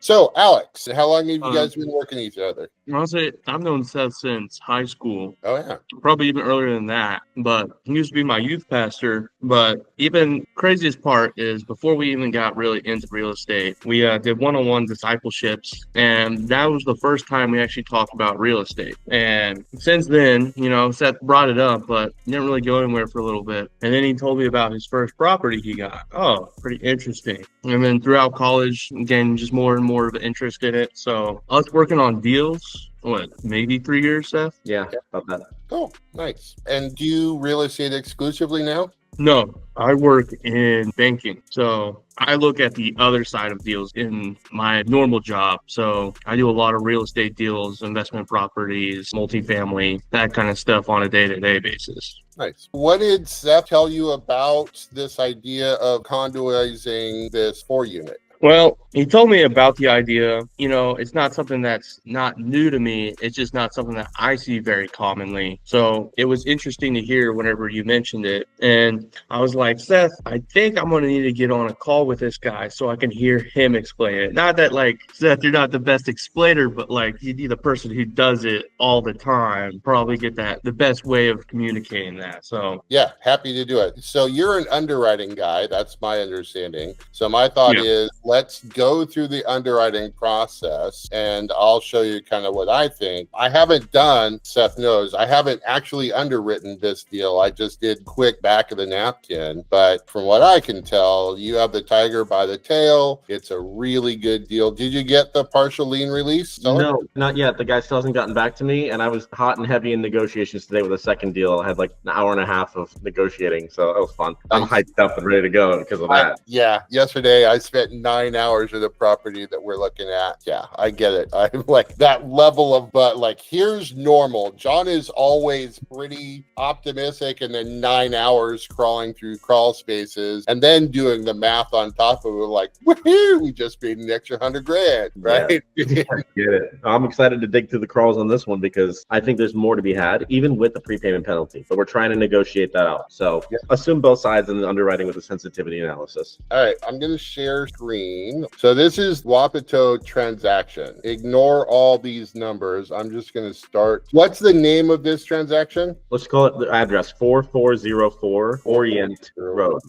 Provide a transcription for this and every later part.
So, Alex, how long have you guys been working each other? Honestly, I've known Seth since high school, Oh, yeah. probably even earlier than that. But he used to be my youth pastor. But even craziest part is before we even got really into real estate, we did one-on-one discipleships, and that was the first time we actually talked about real estate. And since then, Seth brought it up, but didn't really go anywhere for a little bit. And then he told me about his first property he got. Oh, pretty interesting. And then throughout college, again, just more and more of an interest in it. So us working on deals. What, maybe 3 years, Seth? Yeah, about that. Oh, nice. And do you real estate exclusively now? No, I work in banking. So I look at the other side of deals in my normal job. So I do a lot of real estate deals, investment properties, multifamily, that kind of stuff on a day-to-day basis. Nice. What did Seth tell you about this idea of condoizing this 4-unit? Well, he told me about the idea. It's not something that's not new to me. It's just not something that I see very commonly. So it was interesting to hear whenever you mentioned it. And I was like, Seth, I think I'm going to need to get on a call with this guy so I can hear him explain it. Not that, Seth, you're not the best explainer, but you need the person who does it all the time. Probably get the best way of communicating that. So yeah, happy to do it. So you're an underwriting guy. That's my understanding. So my thought is, let's go through the underwriting process and I'll show you kind of what I think. I haven't done, Seth knows, I haven't actually underwritten this deal. I just did quick back of the napkin. But from what I can tell, you have the tiger by the tail. It's a really good deal. Did you get the partial lien release? No, not yet. The guy still hasn't gotten back to me. And I was hot and heavy in negotiations today with a second deal. I had an hour and a half of negotiating. So it was fun. I'm hyped up and ready to go because of that. Yeah. Yesterday, I spent 9 hours of the property that we're looking at. Yeah, I get it. I'm like that level of, but here's normal. John is always pretty optimistic, and then 9 hours crawling through crawl spaces and then doing the math on top of it, woohoo, we just made an extra $100,000, right? Yeah, I get it. I'm excited to dig through the crawls on this one because I think there's more to be had, even with the prepayment penalty. But we're trying to negotiate that out. So assume both sides in the underwriting with the sensitivity analysis. All right, I'm going to share screen. So this is Wapato transaction. Ignore all these numbers. I'm just going to start. What's the name of this transaction? Let's call it the address 4404 Orient Road.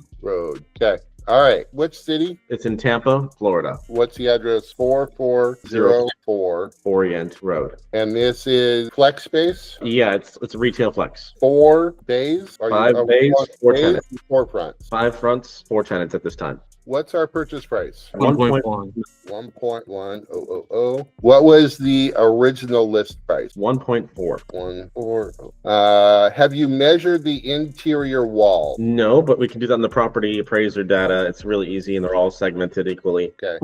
Okay. All right. Which city? It's in Tampa, Florida. What's the address? 4404 Orient Road. And this is flex space? Yeah, it's a retail flex. 4 bays? 5 bays, 4 tenants. 4 fronts. 5 fronts, 4 tenants at this time. What's our purchase price? 1.1. 1.1000. What was the original list price? 1.4. 140. Have you measured the interior wall? No, but we can do that in the property appraiser data. It's really easy, and they're all segmented equally. Okay.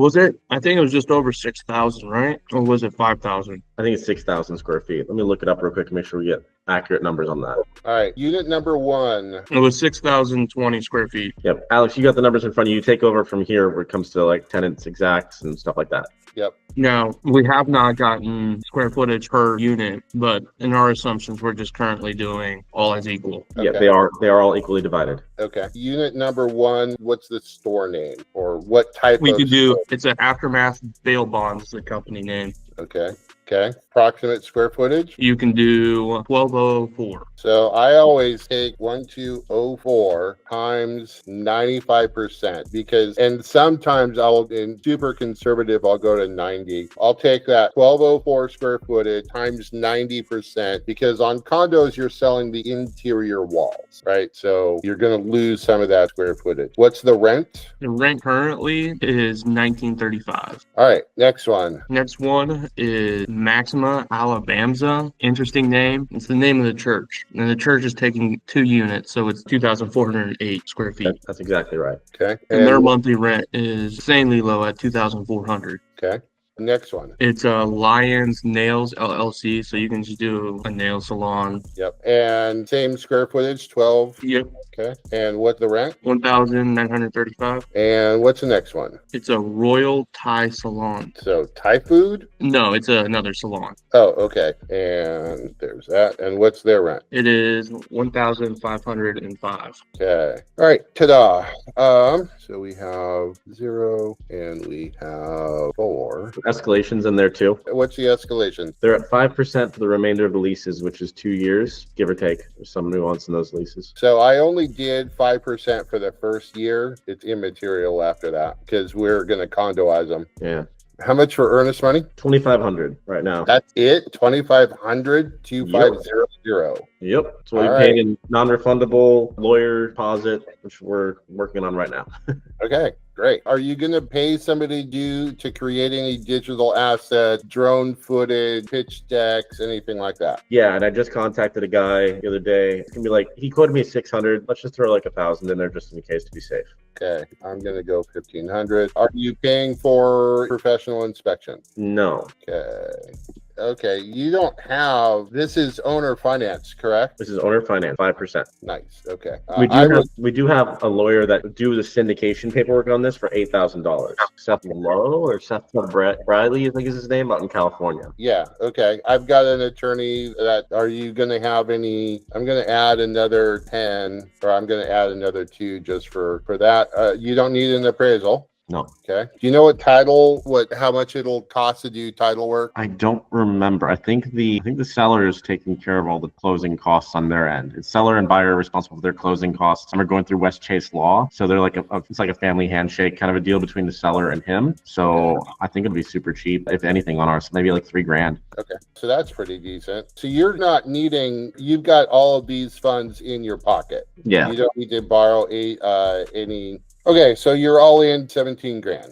I think it was just over 6,000, right? Or was it 5,000? I think it's 6,000 square feet. Let me look it up real quick and make sure we get accurate numbers on that. All right. Unit number 1. It was 6,020 square feet. Yep. Alex, you got the numbers in front of you. Take over from here when it comes to tenants exacts and stuff like that. Yep. Now, we have not gotten square footage per unit, but in our assumptions, we're just currently doing all as equal. Yeah, Okay. they are all equally divided. Okay. Unit number 1, what's the store name or what type We of could do, store? it's an Aftermath Bail Bonds, the company name. Okay. Approximate square footage? You can do 1,204. So I always take 1,204 times 95% and sometimes in super conservative, I'll go to 90. I'll take that 1,204 square footage times 90% because on condos, you're selling the interior walls, right? So you're going to lose some of that square footage. What's the rent? The rent currently is $1,935. All right. Next one. Next one is Maxima Alabama. Interesting name. It's the name of the church. And the church is taking 2 units, so it's 2,408 square feet. That's exactly right. Okay. And their monthly rent is insanely low at $2,400. Okay. Next one. It's a Lions Nails LLC, so you can just do a nail salon. Yep. And same square footage, 12. Yep. Okay. And what's the rent? 1,935. And what's the next one? It's a Royal Thai Salon. So Thai food? No, it's another salon. Oh, okay. And there's that. And what's their rent? It is 1,505. Okay. All right. Ta-da. So we have 0 and we have 4. Escalations in there too. What's the escalation? They're at 5% for the remainder of the leases, which is 2 years, give or take. There's some nuance in those leases. So I only did 5% for the first year. It's immaterial after that because we're going to condoize them. Yeah. How much for earnest money? $2,500 right now. That's it? 2,500? 2,500. Yep. That's what we All paid right. in non-refundable lawyer deposit, which we're working on right now. Okay, great. Are you going to pay somebody to create any digital assets, drone footage, pitch decks, anything like that? Yeah, and I just contacted a guy the other day. It's gonna be like, he quoted me 600. Let's just throw like 1,000 in there just in case to be safe. Okay, I'm going to go 1,500. Are you paying for professional inspection? No, Okay, you don't have, this is owner finance, correct? this is owner finance, 5%. Nice, okay. We do have a lawyer that do the syndication paperwork on this for $8,000. Seth Lowe or Seth Bradley, I think is his name, out in California. Yeah, okay. I've got an attorney are you going to have any, I'm going to add another 10, or I'm going to add another 2 just for that. You don't need an appraisal. No. Okay. Do you know how much it'll cost to do title work? I don't remember. I think the seller is taking care of all the closing costs on their end. It's seller and buyer responsible for their closing costs. And we're going through West Chase Law, so they're like it's like a family handshake kind of a deal between the seller and him. So I think it'll be super cheap, if anything, on ours, maybe like $3,000. Okay, so that's pretty decent. So you've got all of these funds in your pocket. Yeah. You don't need to borrow any. Okay, so you're all in 17 grand.